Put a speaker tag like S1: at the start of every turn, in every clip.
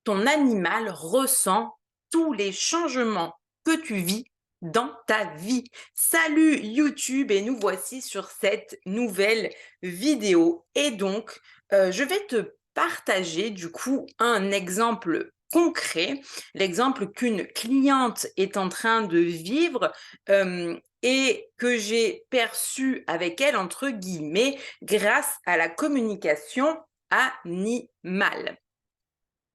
S1: ton animal ressent tous les changements que tu vis dans ta vie. Salut YouTube et nous voici sur cette nouvelle vidéo. Et donc, je vais te partager du coup un exemple concret, l'exemple qu'une cliente est en train de vivre et que j'ai perçu avec elle, entre guillemets, grâce à la communication animale.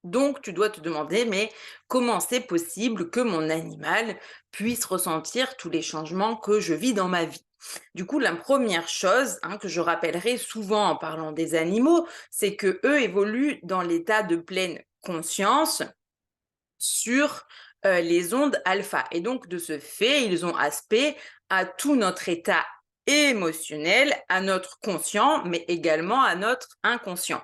S1: Donc, tu dois te demander, mais comment c'est possible que mon animal puisse ressentir tous les changements que je vis dans ma vie? Du coup, la première chose que je rappellerai souvent en parlant des animaux, c'est que eux évoluent dans l'état de pleine conscience sur les ondes alpha. Et donc, de ce fait, ils ont aspect à tout notre état émotionnel, à notre conscient, mais également à notre inconscient.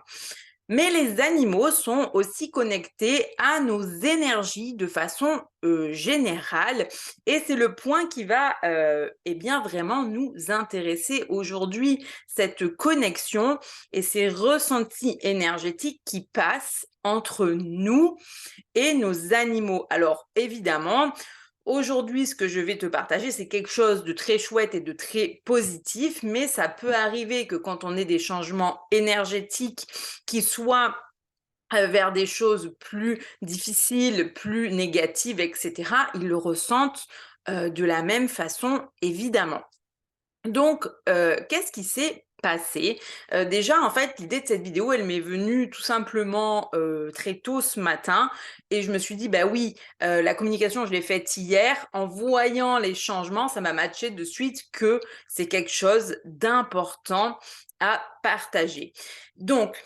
S1: Mais les animaux sont aussi connectés à nos énergies de façon générale et c'est le point qui va eh bien vraiment nous intéresser aujourd'hui, cette connexion et ces ressentis énergétiques qui passent entre nous et nos animaux. Alors évidemment, aujourd'hui, ce que je vais te partager, c'est quelque chose de très chouette et de très positif, mais ça peut arriver que quand on ait des changements énergétiques qui soient vers des choses plus difficiles, plus négatives, etc., ils le ressentent de la même façon, évidemment. Donc, qu'est-ce qui s'est passé? Déjà, en fait, l'idée de cette vidéo, elle m'est venue tout simplement, très tôt ce matin et je me suis dit: «Bah oui, la communication, je l'ai faite hier». En voyant les changements, ça m'a matché de suite que c'est quelque chose d'important à partager. Donc,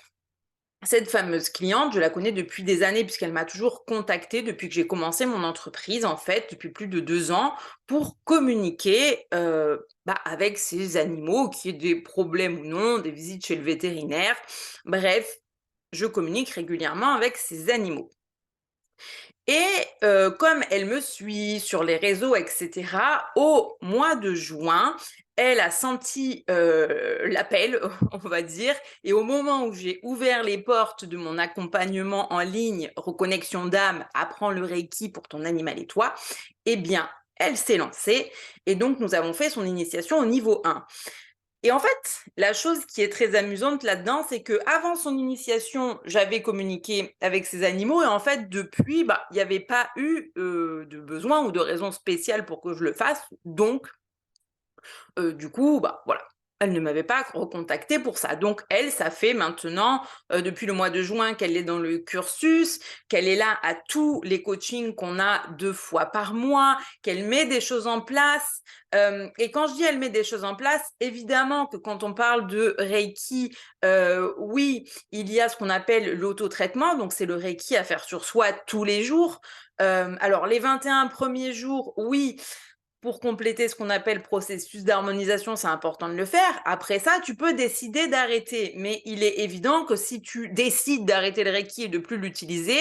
S1: cette fameuse cliente, je la connais depuis des années puisqu'elle m'a toujours contactée depuis que j'ai commencé mon entreprise, en fait, depuis plus de 2 ans, pour communiquer, avec ses animaux, qu'il y ait des problèmes ou non, des visites chez le vétérinaire. Bref, je communique régulièrement avec ces animaux. Et comme elle me suit sur les réseaux et cetera, au mois de juin, elle a senti, l'appel, on va dire et au moment où j'ai ouvert les portes de mon accompagnement en ligne Reconnexion d'âme, apprends le Reiki pour ton animal et toi, eh bien, elle s'est lancée et donc nous avons fait son initiation au niveau 1. Et en fait, la chose qui est très amusante là-dedans, c'est que avant son initiation, j'avais communiqué avec ces animaux et en fait depuis, il y avait pas eu, de besoin ou de raison spéciale pour que je le fasse. Donc du coup, voilà, elle ne m'avait pas recontactée pour ça. Donc elle, ça fait maintenant, depuis le mois de juin qu'elle est dans le cursus, qu'elle est là à tous les coachings qu'on a 2 fois par mois, qu'elle met des choses en place. Et quand je dis elle met des choses en place, évidemment que quand on parle de Reiki, oui, il y a ce qu'on appelle l'auto-traitement, donc c'est le Reiki à faire sur soi tous les jours. Alors les 21 premiers jours, oui, pour compléter ce qu'on appelle processus d'harmonisation, c'est important de le faire. Après ça, tu peux décider d'arrêter. Mais il est évident que si tu décides d'arrêter le Reiki et de plus l'utiliser,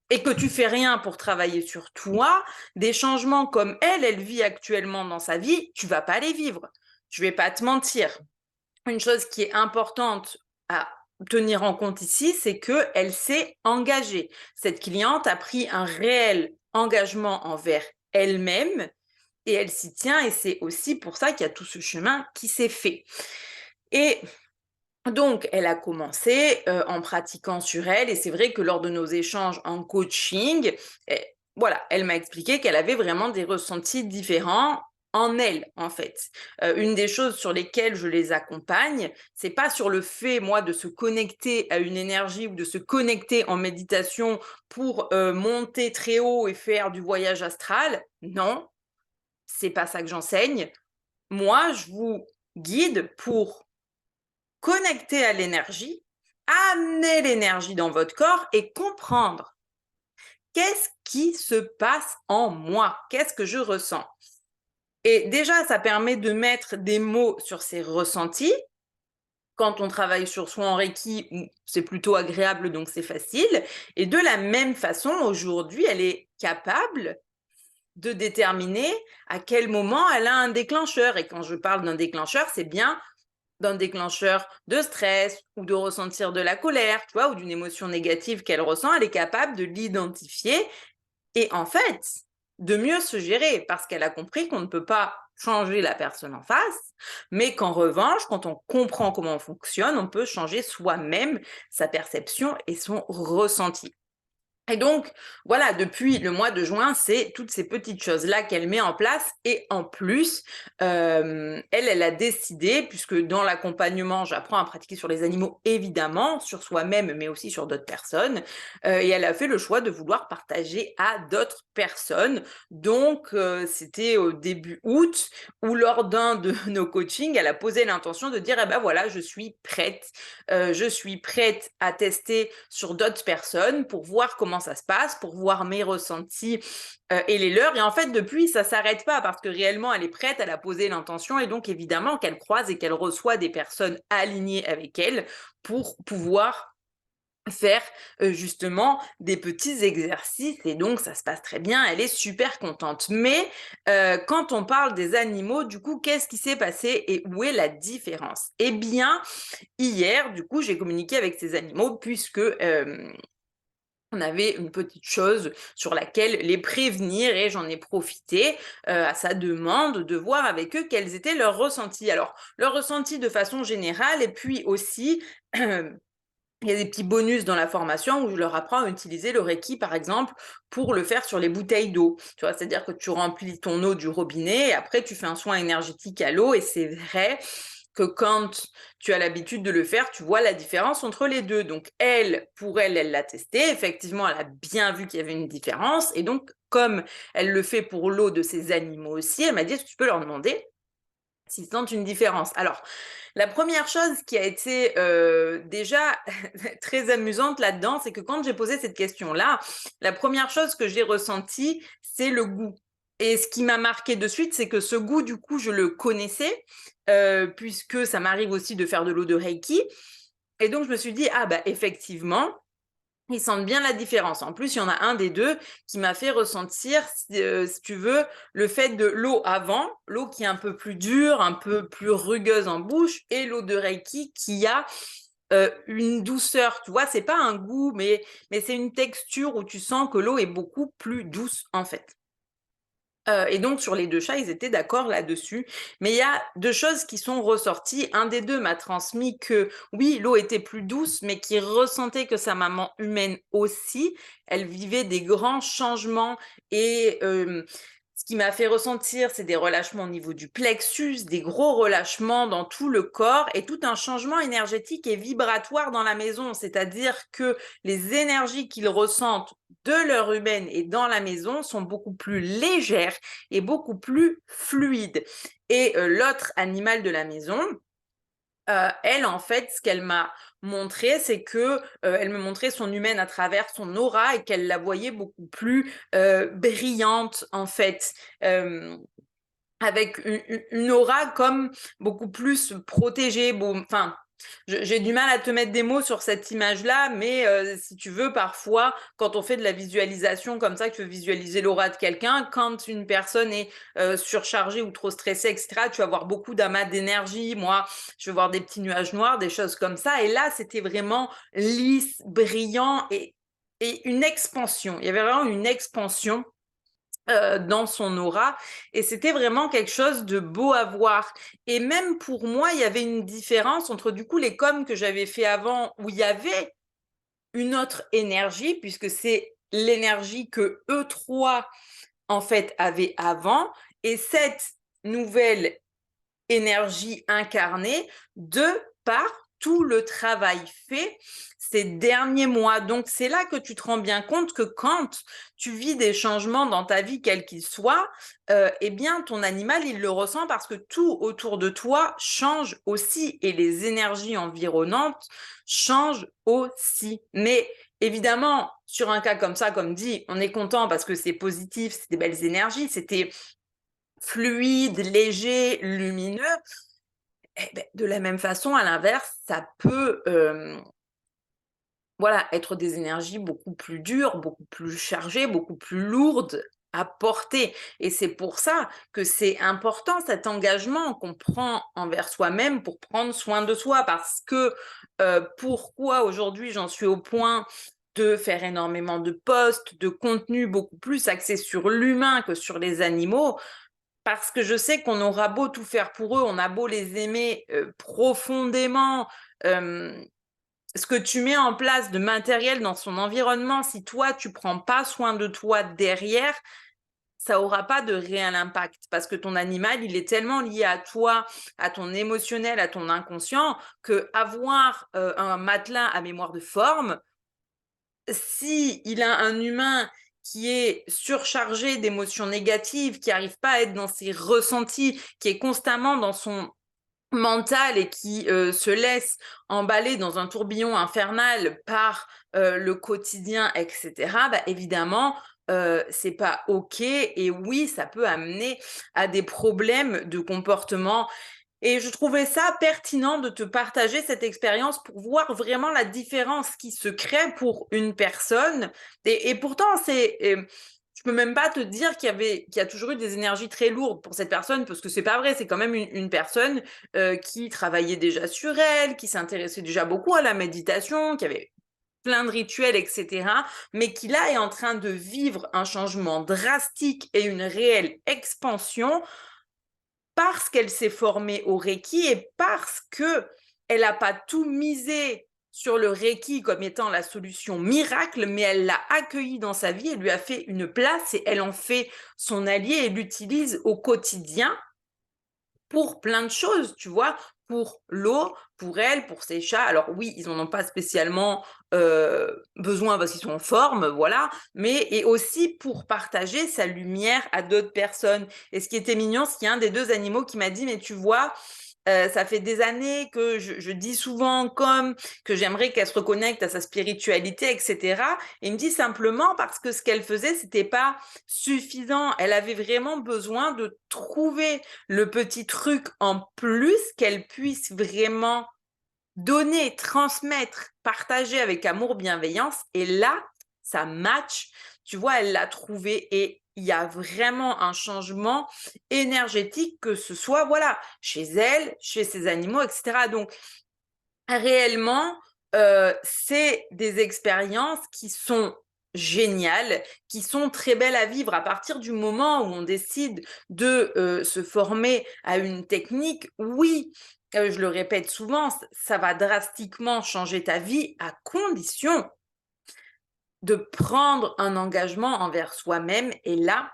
S1: et que tu fais rien pour travailler sur toi, des changements comme elle vit actuellement dans sa vie, tu vas pas les vivre. Je vais pas te mentir. Une chose qui est importante à tenir en compte ici, c'est qu'elle s'est engagée. Cette cliente a pris un réel engagement envers elle-même et elle s'y tient et c'est aussi pour ça qu'il y a tout ce chemin qui s'est fait. Et donc, elle a commencé en pratiquant sur elle et c'est vrai que lors de nos échanges en coaching, voilà, elle m'a expliqué qu'elle avait vraiment des ressentis différents en elle, en fait. Une des choses sur lesquelles je les accompagne, c'est pas sur le fait, moi, de se connecter à une énergie ou de se connecter en méditation pour monter très haut et faire du voyage astral. Non, c'est pas ça que j'enseigne. Moi, je vous guide pour connecter à l'énergie, amener l'énergie dans votre corps et comprendre qu'est-ce qui se passe en moi, qu'est-ce que je ressens. Et déjà, ça permet de mettre des mots sur ces ressentis. Quand on travaille sur soi en Reiki, c'est plutôt agréable, donc c'est facile. Et de la même façon, aujourd'hui, elle est capable de déterminer à quel moment elle a un déclencheur. Et quand je parle d'un déclencheur, c'est bien d'un déclencheur de stress ou de ressentir de la colère, tu vois, ou d'une émotion négative qu'elle ressent, elle est capable de l'identifier et en fait, de mieux se gérer parce qu'elle a compris qu'on ne peut pas changer la personne en face, mais qu'en revanche, quand on comprend comment on fonctionne, on peut changer soi-même sa perception et son ressenti. Et donc, voilà, depuis le mois de juin, c'est toutes ces petites choses-là qu'elle met en place. Et en plus, elle a décidé, puisque dans l'accompagnement, j'apprends à pratiquer sur les animaux, évidemment, sur soi-même, mais aussi sur d'autres personnes. Et elle a fait le choix de vouloir partager à d'autres personnes. Donc, c'était au début août, où lors d'un de nos coachings, elle a posé l'intention de dire, eh ben voilà, je suis prête à tester sur d'autres personnes pour voir comment ça se passe, pour voir mes ressentis et les leurs. Et en fait, depuis, ça s'arrête pas parce que réellement, elle est prête, elle a posé l'intention et donc évidemment qu'elle croise et qu'elle reçoit des personnes alignées avec elle pour pouvoir faire justement des petits exercices et donc ça se passe très bien, elle est super contente. Mais quand on parle des animaux, du coup, qu'est-ce qui s'est passé et où est la différence? Eh bien, hier, du coup, j'ai communiqué avec ces animaux puisque on avait une petite chose sur laquelle les prévenir et j'en ai profité à sa demande de voir avec eux quels étaient leurs ressentis. Alors, leurs ressentis de façon générale et puis aussi il y a des petits bonus dans la formation où je leur apprends à utiliser le Reiki, par exemple, pour le faire sur les bouteilles d'eau. Tu vois, c'est-à-dire que tu remplis ton eau du robinet et après tu fais un soin énergétique à l'eau et c'est vrai que quand tu as l'habitude de le faire, tu vois la différence entre les deux. Donc elle, pour elle, elle l'a testé. Effectivement, elle a bien vu qu'il y avait une différence. Et donc, comme elle le fait pour l'eau de ses animaux aussi, elle m'a dit, est-ce que tu peux leur demander s'ils sentent une différence? Alors, la première chose qui a été déjà très amusante là-dedans, c'est que quand j'ai posé cette question-là, la première chose que j'ai ressentie, c'est le goût. Et ce qui m'a marqué de suite, c'est que ce goût, du coup, je le connaissais, puisque ça m'arrive aussi de faire de l'eau de Reiki. Et donc, je me suis dit, ah bah effectivement, ils sentent bien la différence. En plus, il y en a un des deux qui m'a fait ressentir, si tu veux, le fait de l'eau avant, l'eau qui est un peu plus dure, un peu plus rugueuse en bouche, et l'eau de Reiki qui a une douceur. Tu vois, c'est pas un goût, mais c'est une texture où tu sens que l'eau est beaucoup plus douce en fait. Et donc sur les 2 chats, ils étaient d'accord là-dessus. Mais il y a 2 choses qui sont ressorties. Un des 2 m'a transmis que oui, l'eau était plus douce, mais qu'il ressentait que sa maman humaine aussi, elle vivait des grands changements et ce qui m'a fait ressentir, c'est des relâchements au niveau du plexus, des gros relâchements dans tout le corps et tout un changement énergétique et vibratoire dans la maison. C'est-à-dire que les énergies qu'ils ressentent de l'heure humaine et dans la maison sont beaucoup plus légères et beaucoup plus fluides. Et l'autre animal de la maison, elle, en fait, ce qu'elle m'a montré, c'est que elle me montrait son humaine à travers son aura et qu'elle la voyait beaucoup plus brillante, en fait. Avec une aura comme beaucoup plus protégée. Bon, enfin, j'ai du mal à te mettre des mots sur cette image-là, mais si tu veux, parfois, quand on fait de la visualisation comme ça, que tu veux visualiser l'aura de quelqu'un, quand une personne est surchargée ou trop stressée, etc., tu vas avoir beaucoup d'amas d'énergie. Moi, je vais voir des petits nuages noirs, des choses comme ça. Et là, c'était vraiment lisse, brillant et une expansion. Il y avait vraiment une expansion dans son aura et c'était vraiment quelque chose de beau à voir et même pour moi il y avait une différence entre du coup les coms que j'avais fait avant où il y avait une autre énergie puisque c'est l'énergie que eux trois en fait avaient avant et cette nouvelle énergie incarnée de par tout le travail fait ces derniers mois. Donc, c'est là que tu te rends bien compte que quand tu vis des changements dans ta vie, quels qu'ils soient, eh bien, ton animal, il le ressent parce que tout autour de toi change aussi et les énergies environnantes changent aussi. Mais évidemment, sur un cas comme ça, comme dit, on est content parce que c'est positif, c'est des belles énergies, c'était fluide, léger, lumineux. Eh ben, de la même façon, à l'inverse, ça peut voilà, être des énergies beaucoup plus dures, beaucoup plus chargées, beaucoup plus lourdes apporter. Et c'est pour ça que c'est important cet engagement qu'on prend envers soi-même pour prendre soin de soi. Parce que pourquoi aujourd'hui j'en suis au point de faire énormément de posts, de contenus beaucoup plus axés sur l'humain que sur les animaux, parce que je sais qu'on aura beau tout faire pour eux, on a beau les aimer profondément, ce que tu mets en place de matériel dans son environnement, si toi, tu prends pas soin de toi derrière, ça aura pas de réel impact parce que ton animal, il est tellement lié à toi, à ton émotionnel, à ton inconscient, que avoir un matelas à mémoire de forme, si il a un humain qui est surchargé d'émotions négatives, qui n'arrive pas à être dans ses ressentis, qui est constamment dans son mental et qui se laisse emballer dans un tourbillon infernal par le quotidien, etc., bah, évidemment, c'est pas OK. Et oui, ça peut amener à des problèmes de comportement. Et je trouvais ça pertinent de te partager cette expérience pour voir vraiment la différence qui se crée pour une personne. Et pourtant, je peux même pas te dire qu'il y a toujours eu des énergies très lourdes pour cette personne, parce que c'est pas vrai. C'est quand même une personne qui travaillait déjà sur elle, qui s'intéressait déjà beaucoup à la méditation, qui avait plein de rituels, etc., mais qui là est en train de vivre un changement drastique et une réelle expansion parce qu'elle s'est formée au Reiki et parce qu'elle n'a pas tout misé sur le Reiki comme étant la solution miracle, mais elle l'a accueilli dans sa vie, elle lui a fait une place et elle en fait son allié et l'utilise au quotidien pour plein de choses, tu vois, pour l'eau, pour elle, pour ses chats. Alors oui, ils n'en ont pas spécialement besoin parce qu'ils sont en forme, voilà, mais et aussi pour partager sa lumière à d'autres personnes. Et ce qui était mignon, c'est qu'il y a un des deux animaux qui m'a dit, mais tu vois, ça fait des années que je dis souvent comme que j'aimerais qu'elle se reconnecte à sa spiritualité, etc. Et il me dit simplement parce que ce qu'elle faisait, c'était pas suffisant. Elle avait vraiment besoin de trouver le petit truc en plus qu'elle puisse vraiment donner, transmettre, partager avec amour, bienveillance. Et là, ça match. Tu vois, elle l'a trouvé et il y a vraiment un changement énergétique, que ce soit, voilà, chez elle, chez ses animaux, etc. Donc, réellement, c'est des expériences qui sont géniales, qui sont très belles à vivre à partir du moment où on décide de se former à une technique. Oui, je le répète souvent, ça va drastiquement changer ta vie à condition de prendre un engagement envers soi-même. Et là,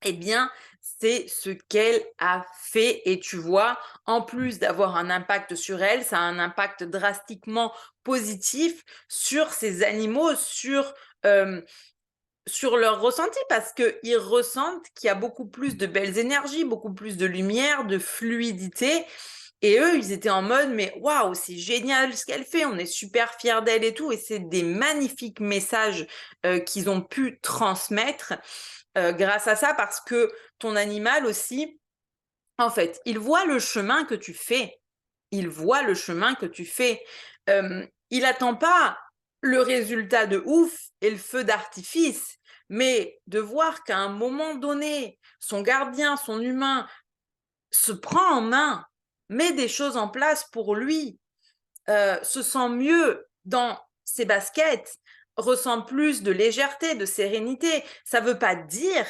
S1: eh bien, c'est ce qu'elle a fait. Et tu vois, en plus d'avoir un impact sur elle, ça a un impact drastiquement positif sur ces animaux, sur leur ressenti, parce qu'ils ressentent qu'il y a beaucoup plus de belles énergies, beaucoup plus de lumière, de fluidité. Et eux, ils étaient en mode, mais waouh, c'est génial ce qu'elle fait, on est super fiers d'elle et tout. Et c'est des magnifiques messages qu'ils ont pu transmettre grâce à ça, parce que ton animal aussi, en fait, il voit le chemin que tu fais. Il voit le chemin que tu fais. Il attend pas le résultat de ouf et le feu d'artifice, mais de voir qu'à un moment donné, son gardien, son humain, se prend en main, met des choses en place pour lui, se sent mieux dans ses baskets, ressent plus de légèreté, de sérénité. Ça veut pas dire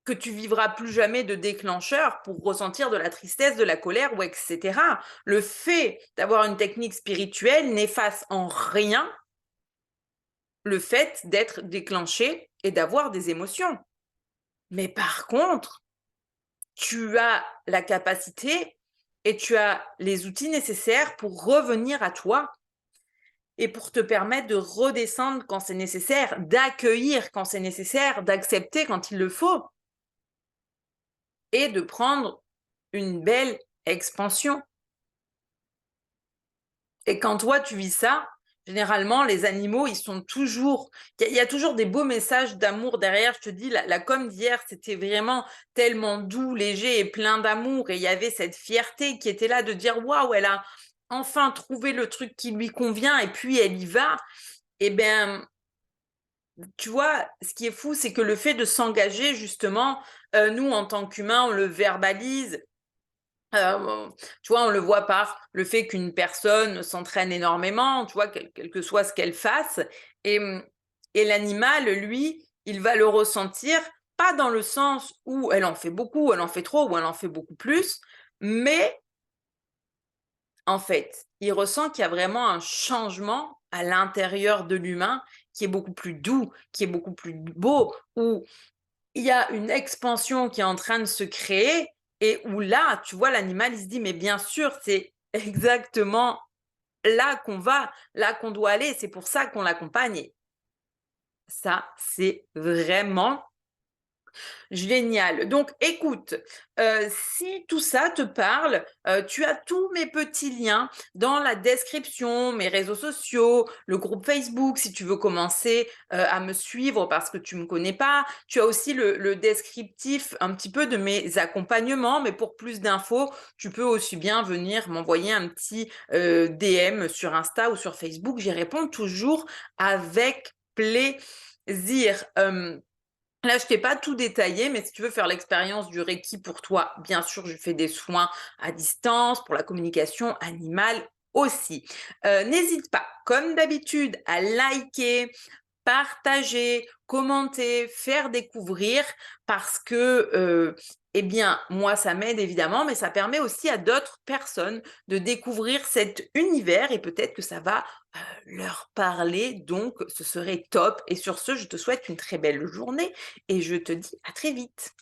S1: que tu vivras plus jamais de déclencheur pour ressentir de la tristesse, de la colère, ou etc. Le fait d'avoir une technique spirituelle n'efface en rien le fait d'être déclenché et d'avoir des émotions. Mais par contre, tu as la capacité et tu as les outils nécessaires pour revenir à toi et pour te permettre de redescendre quand c'est nécessaire, d'accueillir quand c'est nécessaire, d'accepter quand il le faut et de prendre une belle expansion. Et quand toi, tu vis ça, généralement, les animaux, ils sont toujours... Il y a toujours des beaux messages d'amour derrière. Je te dis, la com d'hier, c'était vraiment tellement doux, léger et plein d'amour. Et il y avait cette fierté qui était là de dire, waouh, elle a enfin trouvé le truc qui lui convient et puis elle y va. Eh bien, tu vois, ce qui est fou, c'est que le fait de s'engager justement, nous en tant qu'humains, on le verbalise. Tu vois, on le voit par le fait qu'une personne s'entraîne énormément, tu vois, quel que soit ce qu'elle fasse et et l'animal, lui, il va le ressentir, pas dans le sens où elle en fait beaucoup, elle en fait trop ou elle en fait beaucoup plus, mais en fait, il ressent qu'il y a vraiment un changement à l'intérieur de l'humain qui est beaucoup plus doux, qui est beaucoup plus beau, où il y a une expansion qui est en train de se créer et où là, tu vois, l'animal, il se dit: «Mais bien sûr, c'est exactement là qu'on va, là qu'on doit aller, c'est pour ça qu'on l'accompagne» et ça, c'est vraiment génial. Donc écoute, si tout ça te parle, tu as tous mes petits liens dans la description, mes réseaux sociaux, le groupe Facebook si tu veux commencer, à me suivre parce que tu me connais pas. Tu as aussi le descriptif un petit peu de mes accompagnements, mais pour plus d'infos, tu peux aussi bien venir m'envoyer un petit, DM sur Insta ou sur Facebook. J'y réponds toujours avec plaisir. Là, je t'ai pas tout détaillé, mais si tu veux faire l'expérience du Reiki pour toi, bien sûr, je fais des soins à distance pour la communication animale aussi. N'hésite pas, comme d'habitude, à liker, partager, commenter, faire découvrir parce que, eh bien, moi, ça m'aide évidemment, mais ça permet aussi à d'autres personnes de découvrir cet univers et peut-être que ça va, leur parler, donc ce serait top et sur ce, je te souhaite une très belle journée et je te dis à très vite.